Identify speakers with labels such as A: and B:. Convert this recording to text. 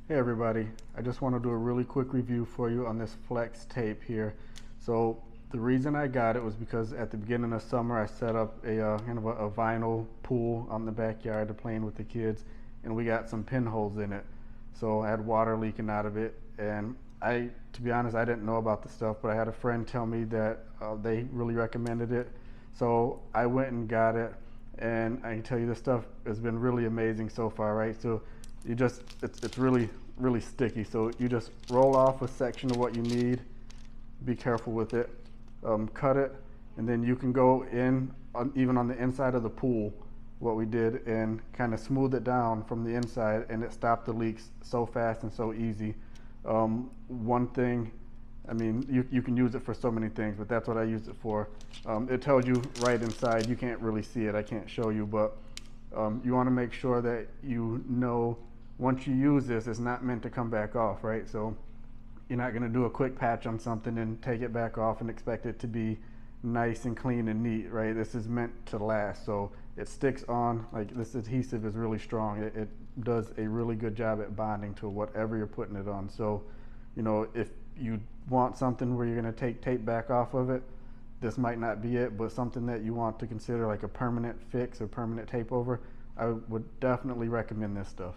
A: Hey everybody, I just want to do a really quick review for you on this flex tape here. So the reason I got it was because at the beginning of summer I set up a kind of a vinyl pool on the backyard to playing with the kids, and we got some pinholes in it. So I had water leaking out of it, and to be honest, I didn't know about the stuff, but I had a friend tell me that they really recommended it. So I went and got it, and I can tell you this stuff has been really amazing so far, right? So it's really sticky, so you just roll off a section of what you need. Be careful with it. Cut it, and then you can go in even on the inside of the pool, what we did, and kind of smooth it down from the inside, and it stopped the leaks so fast and so easy. One thing, I mean, you can use it for so many things, but that's what I used it for. It tells you right inside. You can't really see it, I can't show you, but you want to make sure that you know once you use this, it's not meant to come back off, right? So you're not going to do a quick patch on something and take it back off and expect it to be nice and clean and neat, right? This is meant to last, so it sticks on. Like, this adhesive is really strong. It does a really good job at bonding to whatever you're putting it on. So, you know, if you want something where you're going to take tape back off of it, this might not be it, but something that you want to consider like a permanent fix or permanent tape over, I would definitely recommend this stuff.